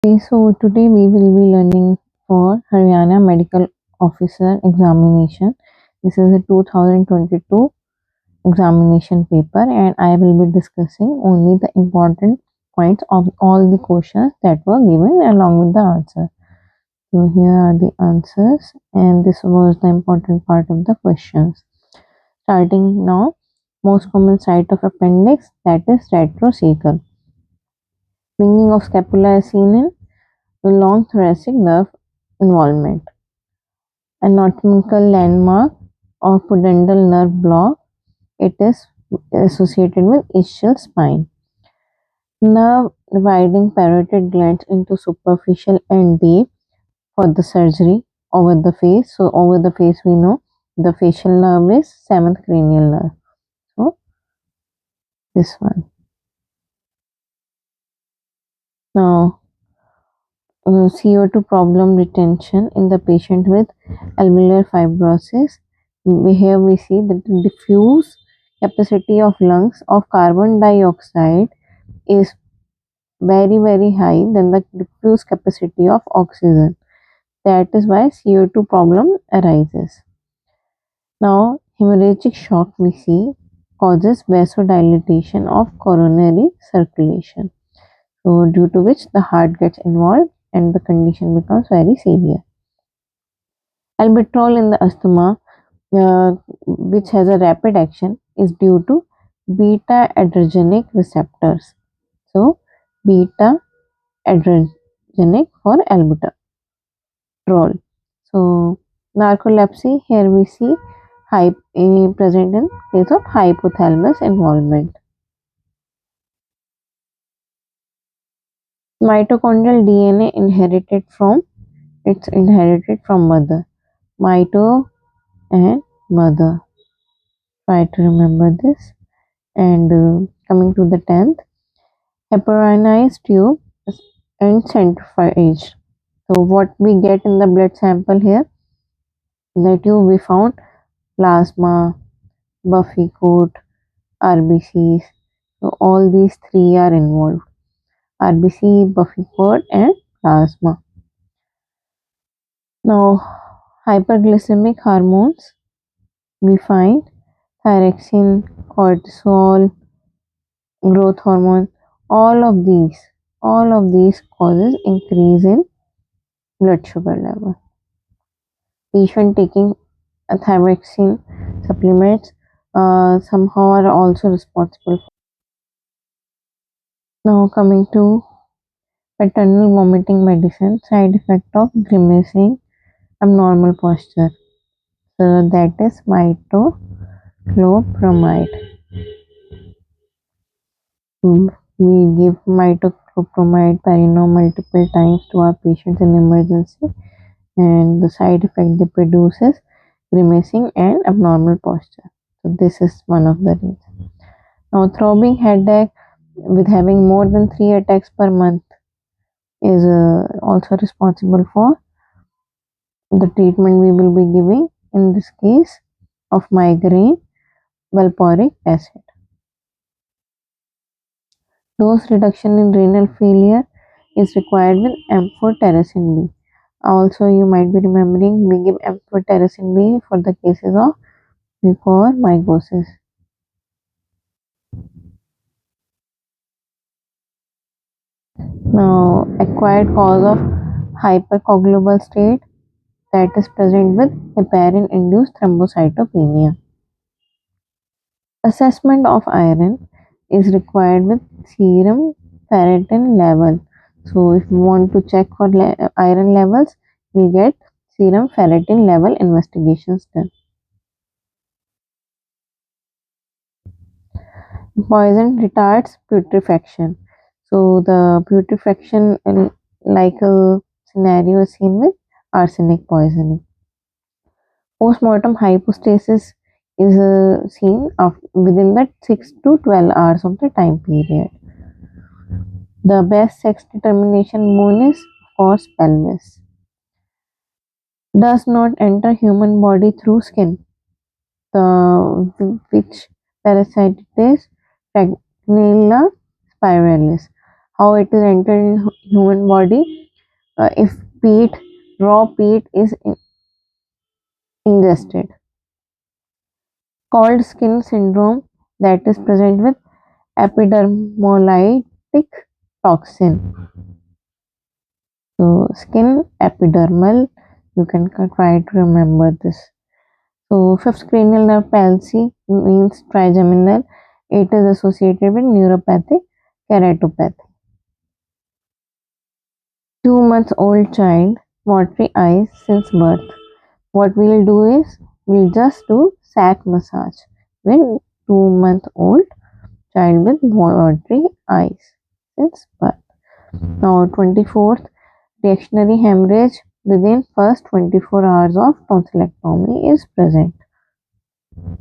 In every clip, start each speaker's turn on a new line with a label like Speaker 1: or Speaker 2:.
Speaker 1: Okay, so today we will be learning for Haryana Medical Officer examination. This is a 2022 examination paper, and I will be discussing only the important points of all the questions that were given along with the answer. So here are the answers, and this was the important part of the questions. Starting now, most common site of appendix, that is retrosacral. Swinging of scapula is seen in the long thoracic nerve involvement. Anatomical landmark of pudendal nerve block. It is associated with ischial spine. Nerve dividing parotid glands into superficial and deep for the surgery over the face. So over the face we know the facial nerve is seventh cranial nerve. So this one. Now CO2 problem retention in the patient with alveolar fibrosis. Here we see that the diffuse capacity of lungs of carbon dioxide is very high than the diffuse capacity of oxygen. That is why CO2 problem arises. Now hemorrhagic shock we see causes vasodilatation of coronary circulation. So due to which the heart gets involved and the condition becomes very severe. Albuterol in the asthma, which has a rapid action, is due to beta adrenergic receptors. So, beta adrenergic for albuterol. So, narcolepsy, here we see present in case of hypothalamus involvement. Mitochondrial DNA inherited from mother. Mito and mother. Try to remember this. And coming to the 10th, heparinized tube and centrifuge. So what we get in the blood sample here, in the tube we found plasma, buffy coat, RBCs. So all these three are involved. RBC, buffy coat and plasma. Now hyperglycemic hormones, we find thyroxine, cortisol, growth hormone, all of these causes increase in blood sugar level. Patient taking a thyroxine supplements somehow are also responsible. Now coming to paternal vomiting medicine, side effect of grimacing, abnormal posture. So that is metoclopramide. We give metoclopramide Perinol multiple times to our patients in emergency, and the side effect they produce is grimacing and abnormal posture. So this is one of the reasons. Now throbbing headache with having more than 3 attacks per month is also responsible for the treatment we will be giving in this case of migraine, valproic acid. Dose reduction in renal failure is required with amphotericin B. Also, you might be remembering we give amphotericin B for the cases of mucormycosis. Now, acquired cause of hypercoagulable state, that is present with heparin-induced thrombocytopenia. Assessment of iron is required with serum ferritin level. So, if you want to check for iron levels, we get serum ferritin level investigations done. Poison retards putrefaction. So, the putrefaction, like a scenario is seen with arsenic poisoning. Postmortem hypostasis is seen within the 6 to 12 hours of the time period. The best sex determination bone is, of course, pelvis. Does not enter human body through skin. Which parasite it is? Trachinella spiralis. how it is entered in human body. If peat, raw peat is ingested. Called skin syndrome, that is present with epidermolytic toxin. So skin epidermal, you can try to remember this. So fifth, cranial nerve palsy means trigeminal. It is associated with neuropathic keratopathy. 2 months old child, watery eyes since birth. What we'll do is we'll just do sac massage with 2 month old child with watery eyes since birth. Now 24th, reactionary hemorrhage within first 24 hours of tonsillectomy is present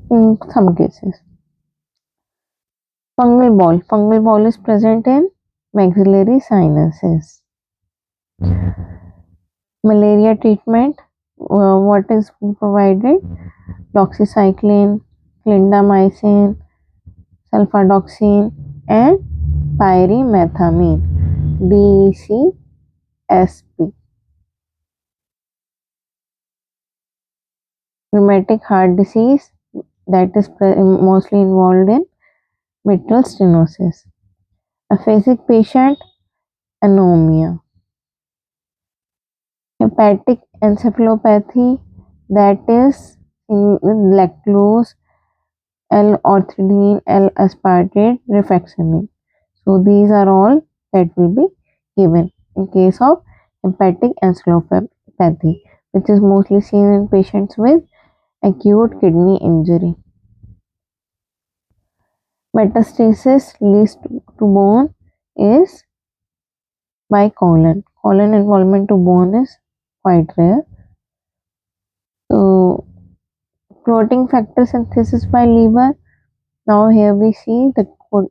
Speaker 1: in some cases. Fungal ball is present in maxillary sinuses. Malaria treatment, what is provided? Doxycycline, clindamycin, sulfadoxine, and pyrimethamine, DECSP. Rheumatic heart disease, that is mostly involved in mitral stenosis. Aphasic patient, anemia. Hepatic encephalopathy, that is with lactose, L-orthidine, L-aspartate, rifaximin. So these are all that will be given in case of hepatic encephalopathy, which is mostly seen in patients with acute kidney injury. Metastasis leads to bone is by colon. Colon involvement to bone is quite rare. So clotting factor synthesis by liver. Now here we see the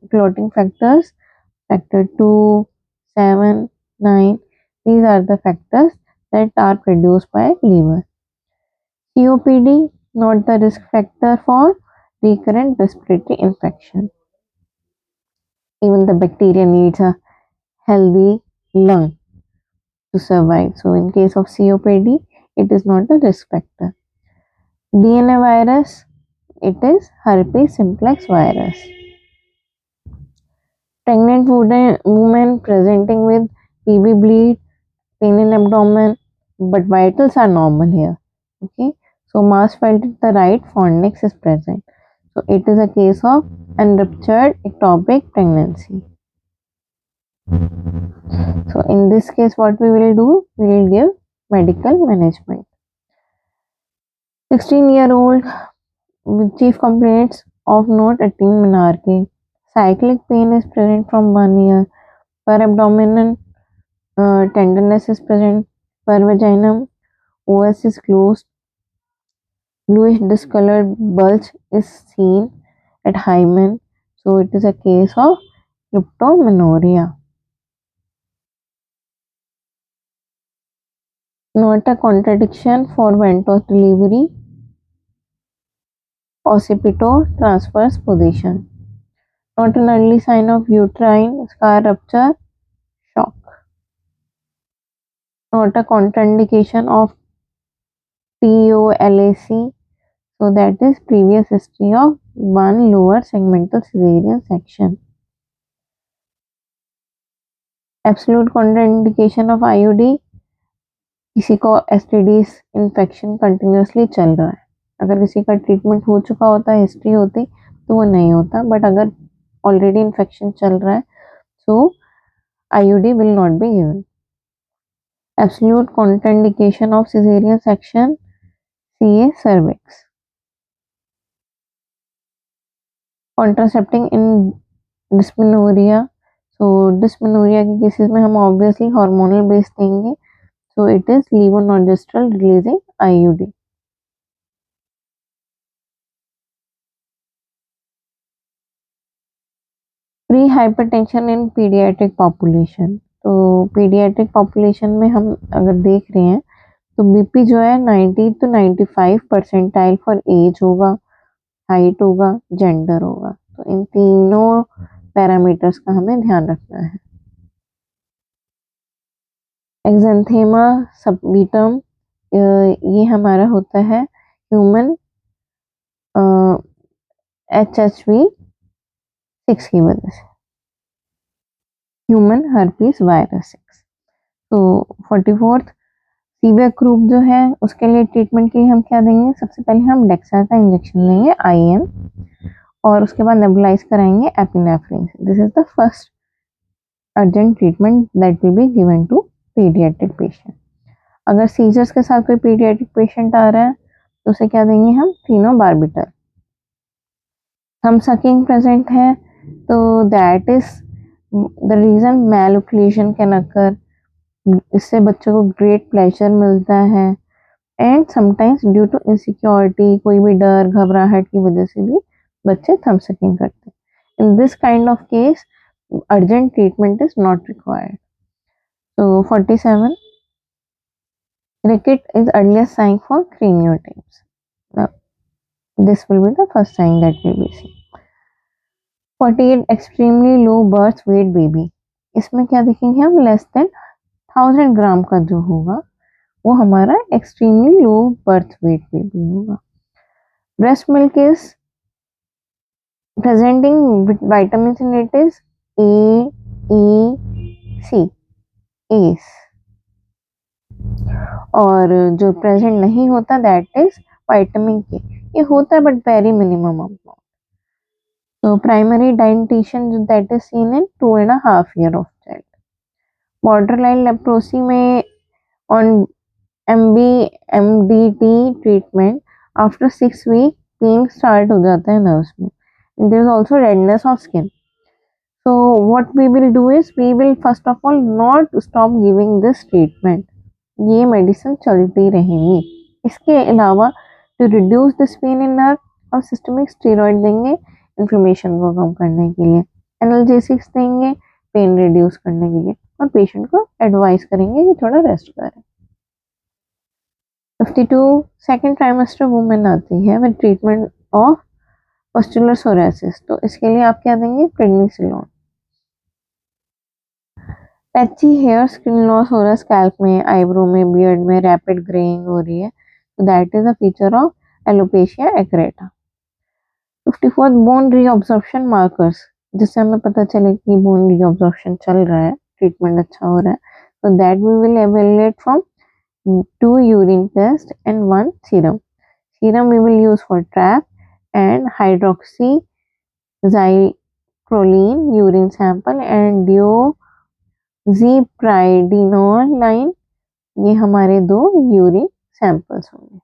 Speaker 1: clotting factors, factor 2, 7, 9. These are the factors that are produced by liver. COPD, not the risk factor for recurrent respiratory infection. Even the bacteria needs a healthy lung to survive. So in case of COPD, it is not a risk factor. DNA virus, it is herpes simplex virus. Pregnant women presenting with PB bleed, pain in abdomen, but vitals are normal here. Okay, so mass felt at the right fornix is present. So it is a case of unruptured ectopic pregnancy. So in this case, what we will do, we will give medical management. 16-year-old with chief complaints of note attain menarche. Cyclic pain is present from 1 year. Per abdominal tenderness is present. Per vaginum, OS is closed. Bluish discolored bulge is seen at hymen. So it is a case of cryptomenorrhea. Not a contradiction for venous delivery. Occipito transverse position. Not an early sign of uterine scar rupture, shock. Not a contraindication of TOLAC, so that is previous history of one lower segmental cesarean section. Absolute contraindication of IUD, किसी को STDs infection continuously चल रहा है, अगर किसी का treatment हो चुका होता है, हिस्ट्री होती तो वो नहीं होता, बट अगर ऑलरेडी इन्फेक्शन चल रहा है सो IUD will not be given. Absolute contraindication of cesarean section, CA cervix. Contracepting in dysmenorrhea. So dysmenorrhea के केसेस में हम ऑब्वियसली हार्मोनल बेस देंगे. So it is levonorgestrel releasing IUD. Pre hypertension in paediatric population. तो paediatric population में हम अगर देख रहे हैं तो बीपी जो है 90 to 95 परसेंटाइल फॉर एज होगा, हाइट होगा, जेंडर होगा. तो इन तीनों पैरामीटर्स का हमें ध्यान रखना है. एक्जेंथेमा सबीटम, ये हमारा होता है ह्यूमन HHV6 की वजह से, ह्यूमन हर्पीस वायरस 6। तो 44th सीवियर ग्रुप जो है उसके लिए ट्रीटमेंट के लिए हम क्या देंगे, सबसे पहले हम डेक्सा का इंजेक्शन लेंगे IM, और उसके बाद नेबुलाइज कराएंगे एपिनेफ्रिन से। This is the first urgent treatment that will be given to paediatric patient. अगर सीजर्स के साथ कोई पीडियाट्रिक पेशेंट आ रहा है तो उसे क्या देंगे हम, फिनोबार्बिटल। हम सकिंग प्रेजेंट है तो that is the reason malocclusion can occur, इससे बच्चों को ग्रेट प्लेजर मिलता है, and sometimes due to insecurity, कोई भी डर घबराहट की वजह से भी बच्चे थम सकिंग करते हैं। In this kind of case urgent treatment is not required. So 47, ricket is earliest sign for craniotypes. Now, this will be the first sign that will be seen. 48, extremely low birth weight baby. इसमें क्या देखेंगे हम, less than 1000 ग्राम का जो होगा वो हमारा extremely low birth weight baby होगा। Breast milk is presenting vitamins in it is A, E, C, A's, और जो प्रेजेंट नहीं होता दैट इज विटामिन के, ये होता है बट वेरी मिनिमम अमाउंट। तो primary dentition that is seen in 2.5 year of child. Borderline leprosy में on MBMDT treatment after 6 week pain start हो जाता है नर्व्स में, there is also redness of skin. So what we will do is we will first of all not stop giving this treatment, ये medicine चलती रहेंगी। इसके अलावा to reduce this pain in nerve हम सिस्टमिक स्टेरॉइड देंगे inflammation को कम करने के लिए, एनाल्जेसिक्स देंगे पेन रिड्यूस करने के लिए, और पेशेंट को एडवाइस करेंगे कि थोड़ा रेस्ट करें। 52 सेकेंड ट्राइमेस्टर वुमेन आती है with treatment of pustular psoriasis, तो इसके लिए आप क्या देंगे, prednisolone. Patchy hair skin loss हो रहा है स्कैल्प में, आईब्रो में, बियर्ड में, रैपिड ग्रेइंग हो रही है, तो that is a feature of alopecia accreta. 54 bone reabsorption markers, जिससे हमें पता चले कि बोन रीअब्जॉर्प्शन चल रहा है, ट्रीटमेंट अच्छा हो रहा है, तो that we will evaluate from 2 urine test and 1 serum. Serum we will use for TRAP and hydroxyproline urine sample and deoxypyridinoline, ये हमारे 2 यूरिन सैंपल्स होंगे।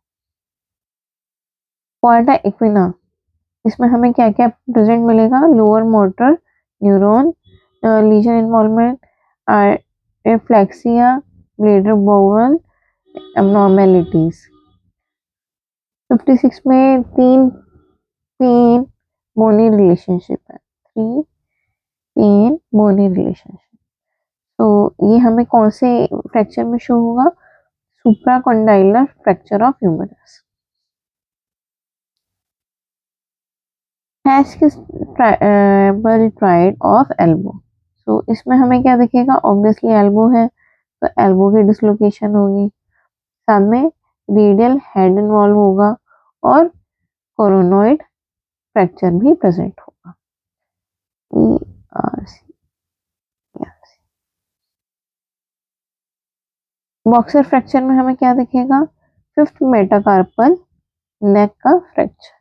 Speaker 1: क्वार्टा इक्विना, इसमें हमें क्या क्या प्रेजेंट मिलेगा, lower motor neuron lesion involvement, reflexia, bladder bowel abnormalities. 56 में 3 pen बोनी relationship है, 3 पेन बोनी रिलेशनशिप, तो ये हमें कौन से फ्रैक्चर में शो होगा, supracondylar fracture of humerus. Triad of elbow, तो इसमें हमें क्या दिखेगा, ऑब्वियसली एल्बो है तो एल्बो की डिसलोकेशन होगी, साथ में रेडियल हेड इन्वॉल्व होगा और कोरोनॉइड फ्रैक्चर भी प्रेजेंट होगा। बॉक्सर फ्रैक्चर में हमें क्या दिखेगा, 5th मेटाकार्पल नेक का फ्रैक्चर।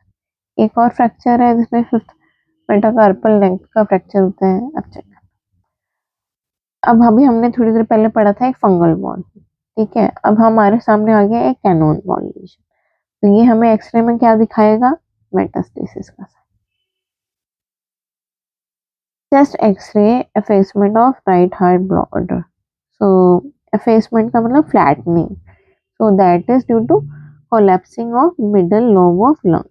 Speaker 1: एक और फ्रैक्चर है जिसमें 5th मेटाकार्पल नेक का फ्रैक्चर होता है। अब अभी हमने थोड़ी देर पहले पढ़ा था एक फंगल बॉल, ठीक है, अब हमारे सामने आ गया एक कैनोन बॉल लीजन, तो ये हमें एक्सरे में क्या दिखाएगा, मेटास्टेसिस का sign. Chest X-ray effacement of right heart border, so effacement का मतलब flattening, so that is due to collapsing of middle lobe of lung.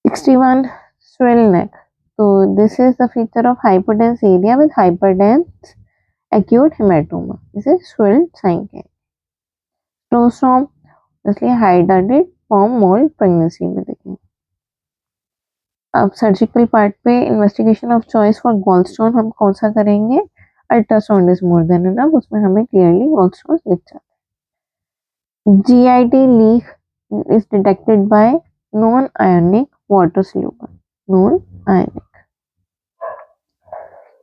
Speaker 1: 61 swell neck, so this is the feature of hyperdense area with hyperdense acute hematoma, this is swell sign है। Snowstorm इसलिए hydrated form mole pregnancy में देखें। अब surgical part पे investigation of choice for gallstone हम कौन सा करेंगे, ultrasound is more than enough, उसमें हमें क्लियरली गॉलस्टोन्स दिख जाते हैं। GIT leak is detected by non-ionic water soluble, non-ionic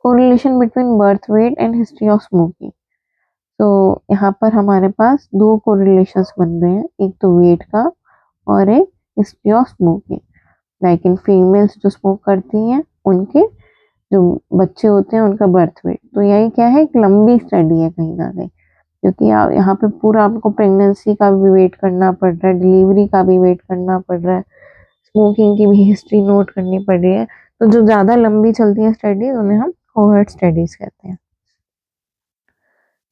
Speaker 1: correlation between birth weight and history of smoking। तो यहाँ पर हमारे पास दो कोरिलेशंस बन रहे हैं, एक तो वेट का और एक history of smoking. Like in females जो स्मोक करती हैं उनके जो बच्चे होते हैं उनका बर्थ वेट। तो यही क्या है, एक लंबी स्टडी है कहीं ना कहीं, क्योंकि यहाँ पे पूरा आपको प्रेगनेंसी का भी वेट करना पड़ रहा है, डिलीवरी का भी वेट करना पड़ रहा है, स्मोकिंग की भी हिस्ट्री नोट करनी पड़ रही है। तो जो ज़्यादा लंबी चलती है स्टडीज उन्हें हम कोहॉर्ट स्टडीज कहते हैं।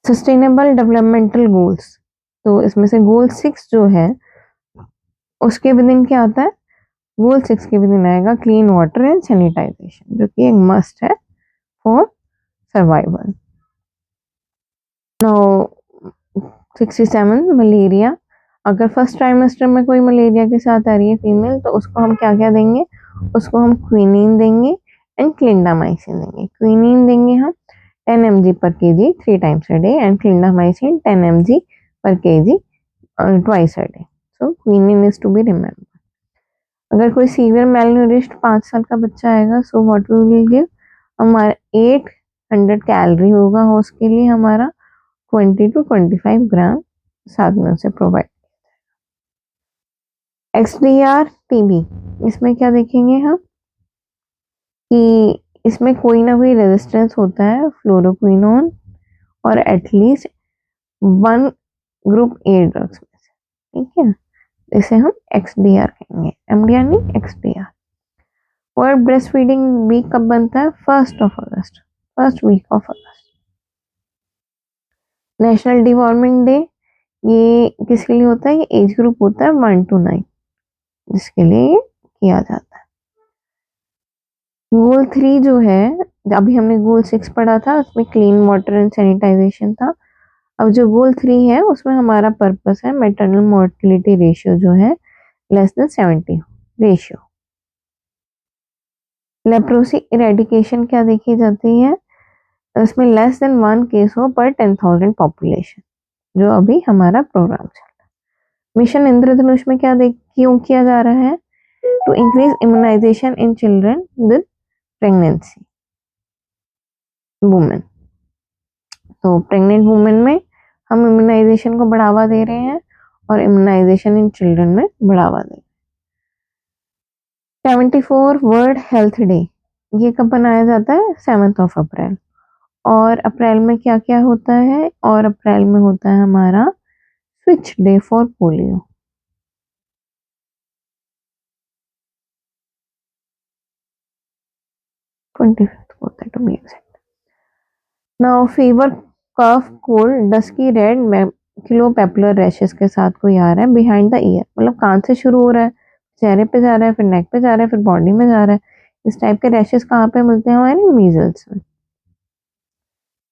Speaker 1: सस्टेनेबल डेवलपमेंटल गोल्स, तो इसमें से गोल 6 जो है उसके विदिन क्या आता है, गोल 6 के विदिन आएगा क्लीन वाटर एंड सैनिटाइजेशन, जो कि एक मस्ट है फॉर सर्वाइवल। नाउ 67 मलेरिया, अगर फर्स्ट ट्राइमेस्टर में कोई मलेरिया के साथ आ रही है फीमेल तो उसको हम क्या क्या देंगे, उसको हम क्विनीन देंगे एंड क्लिंडामाइसिन देंगे। क्विनीन देंगे हम 10 mg per kg 3 times a day and clindamycin 10 mg per kg twice a day। So quinine is to be remembered। अगर कोई सीवियर मेलन्यूरिश्ड 5 साल का बच्चा आएगा, so what we will give, हमारा 800 कैलोरी होगा, उसके लिए हमारा 20 to 25 ग्राम साथ में उसे प्रोवाइड। XDR TB, इसमें क्या देखेंगे हम कि इसमें कोई ना कोई रेजिस्टेंस होता है फ्लोरोक्विनोन और एटलीस्ट 1 ग्रुप ए ड्रग्स में से, ठीक है, इसे हम XDR कहेंगे, MDR नहीं XDR। World breastfeeding week कब बनता है, 1 अगस्त, फर्स्ट वीक ऑफ अगस्त। नेशनल डिवॉर्मिंग डे, ये किसके लिए होता है, ये एज ग्रुप होता है 1 to 9 जिसके लिए ये किया जाता है। गोल 3 जो है, अभी हमने गोल 6 पढ़ा था उसमें क्लीन वाटर एंड सैनिटाइजेशन था। अब जो गोल 3 है उसमें हमारा पर्पस है मैटरनल मोर्टिलिटी रेशियो जो है less than 70 ratio. Leprosy eradication क्या देखी जाती है, इसमें लेस देन 1 केस हो पर 10,000 पॉपुलेशन, जो अभी हमारा प्रोग्राम चल रहा है। मिशन इंद्रधनुष में क्या क्यों किया जा रहा है, to increase immunisation in children with pregnancy women. तो प्रेग्नेंट वुमेन में हम इम्यूनाइजेशन को बढ़ावा दे रहे हैं और इम्यूनाइजेशन इन चिल्ड्रन में बढ़ावा दे रहे हैं। 74 वर्ल्ड हेल्थ डे, ये कब बनाया जाता है, 7 अप्रैल। और अप्रैल में क्या क्या होता है, और अप्रैल में होता है हमारा स्विच डे फॉर पोलियो। होता है to be exact. Now fever cough cold dusky red maculopapular rashes के साथ कोई आ रहा है बिहाइंड द ईयर, मतलब कान से शुरू हो रहा है, चेहरे पे जा रहा है, फिर नेक पे जा रहा है, फिर बॉडी में जा रहा है। इस टाइप के रैशेस कहाँ पे मिलते हैं, हमारे मीजल्स में।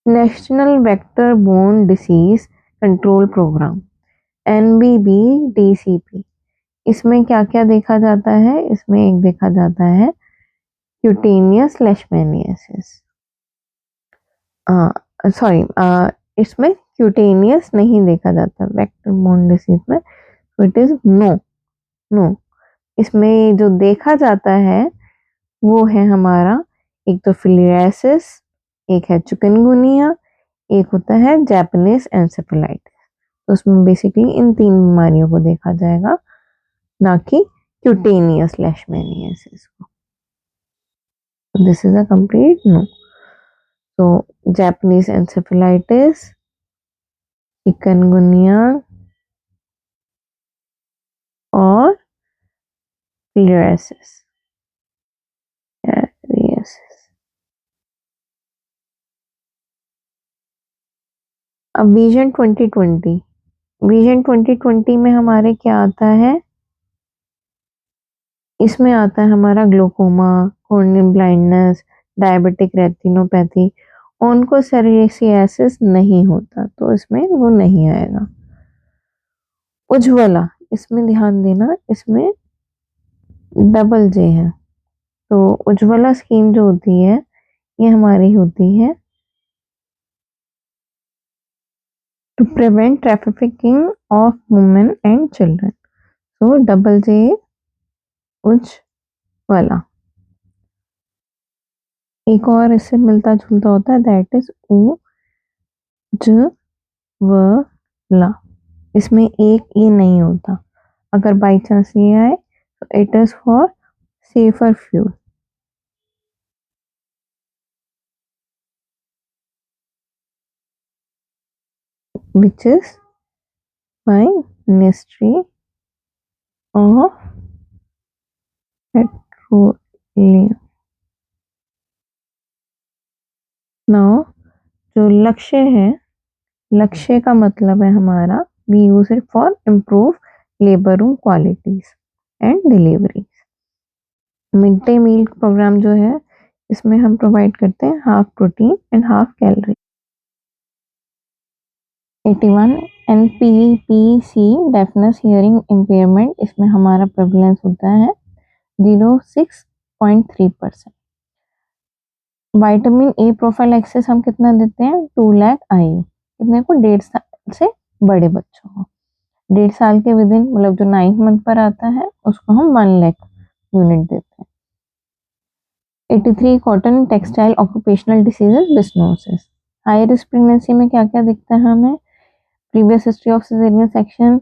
Speaker 1: National vector borne disease control programme NBBDCP, इसमें क्या क्या देखा जाता है, इसमें एक देखा जाता है क्यूटेनियस लेशमैनियासिस, सॉरी इसमें क्यूटेनियस नहीं देखा जाता वेक्टर बोर्न डिसीज में, तो इट इज नो नो। इसमें जो देखा जाता है वो है हमारा एक तो फिलियासिस, एक है चिकनगुनिया, एक होता है जापानीज एन्सेफेलाइटिस। तो उसमें बेसिकली इन 3 बीमारियों को देखा जाएगा, ना कि क्यूटेनियस लेशमैनियासिस को। This is a complete no. तो जापानीज एन्सेफेलाइटिस, चिकनगुनिया और फिलियासिस। अब विजन 2020, विजन 2020 में हमारे क्या आता है, इसमें आता है हमारा glaucoma, corneal blindness, diabetic retinopathy. उनको सोरियासिस नहीं होता तो इसमें वो नहीं आएगा। उज्ज्वला, इसमें ध्यान देना, इसमें डबल जे है। तो उज्ज्वला स्कीम जो होती है ये हमारी होती है to prevent trafficking of women and children. So double J Ujjwala. एक और इससे मिलता जुलता होता है, दैट इज उज्ज्वला। इसमें एक ए नहीं होता, अगर बाई चांस ये आए तो it is for safer fuel. which is by Ministry of Petroleum। Now जो लक्ष्य है, लक्ष्य का मतलब है हमारा we use it for improve labour room qualities and deliveries. Mid day meal programme जो है इसमें हम प्रोवाइड करते हैं half protein and half calorie. 81 NPPC deafness hearing impairment, इसमें हमारा प्रेवलेंस होता है 06.3%। विटामिन ए प्रोफाइल एक्सेस हम कितना देते हैं 2 लाख आई, कितने को 1.5 साल से बड़े बच्चों को। 1.5 साल के विद इन मतलब जो 9th मंथ पर आता है उसको हम 1 लाख यूनिट देते हैं। 83 cotton textile occupational diseases byssinosis. High risk pregnancy में क्या क्या दिखता है हमें, previous history of caesarean section,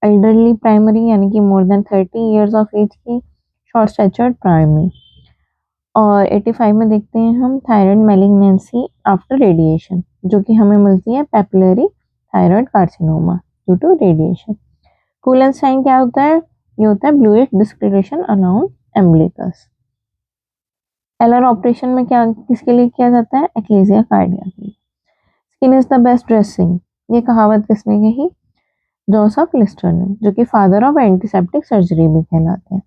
Speaker 1: elderly primary यानी कि more than 30 years of age की, शॉर्ट स्टैचर्ड प्राइमरी। और 85 में देखते हैं हम थायराइड मैलिग्नेंसी आफ्टर रेडिएशन, जो कि हमें मिलती है papillary thyroid carcinoma due to radiation. Cullen sign क्या होता है, ये होता है bluish discolouration around umbilicus. LR operation में क्या किसके लिए किया जाता है, एक्लेजिया कार्डिया के लिए। Skin is the best dressing, ये कहावत किसने कही, जोसेफ लिस्टर ने, जो कि फादर ऑफ एंटीसेप्टिक सर्जरी भी कहलाते हैं।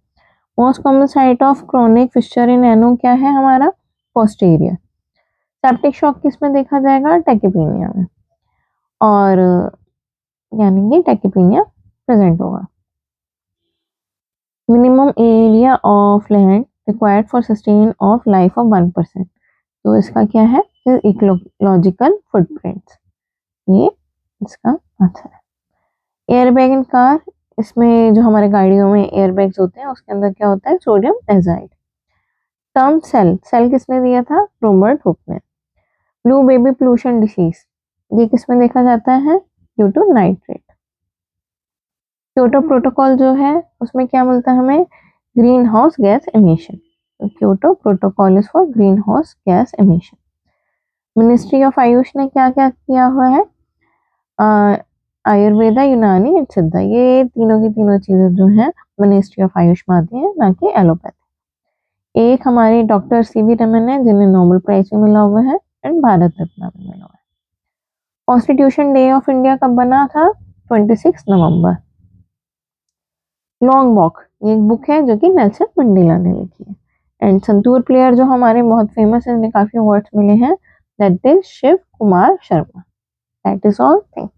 Speaker 1: Most common site of chronic fissure in ano क्या है हमारा, पोस्टीरियर। सेप्टिक शॉक किस में देखा जाएगा, टैकिपीनिया में, और यानी कि टैकिपीनिया प्रेजेंट होगा। Minimum area of land required for sustain of life of 1%, तो इसका क्या है, इकोलॉजिकल फुटप्रिंट्स, ये इसका आंसर है। एयरबैग इन कार, इसमें जो हमारे गाड़ियों में एयरबैग्स होते हैं उसके अंदर क्या होता है, sodium azide. Term cell, cell किसने दिया था, रॉबर्ट हुक ने। ब्लू बेबी पोल्यूशन डिसीज, ये किसमें देखा जाता है, due to nitrate. Kyoto protocol जो है उसमें क्या मिलता है हमें, ग्रीन हाउस गैस एमिशन, तो Kyoto protocol is for green house gas emission. Ministry of AYUSH ने क्या क्या किया हुआ है, आयुर्वेदा, यूनानी एंड सिद्धा, ये तीनों की तीनों चीजें जो है मिनिस्ट्री ऑफ आयुष में आती है, ना कि एलोपैथी। एक हमारे डॉक्टर सीवी रमन है जिन्हें नोबेल प्राइज भी मिला हुआ है एंड भारत रत्न भी मिला हुआ है। कॉन्स्टिट्यूशन डे ऑफ इंडिया कब बना था, 26 नवंबर। लॉन्ग वॉक, ये एक बुक है जो कि नेल्सन मंडेला ने लिखी है। एंड संतूर प्लेयर जो हमारे बहुत फेमस है, इन्हें काफी अवार्ड्स मिले हैं, that is Shiv Kumar Sharma. That is all, thank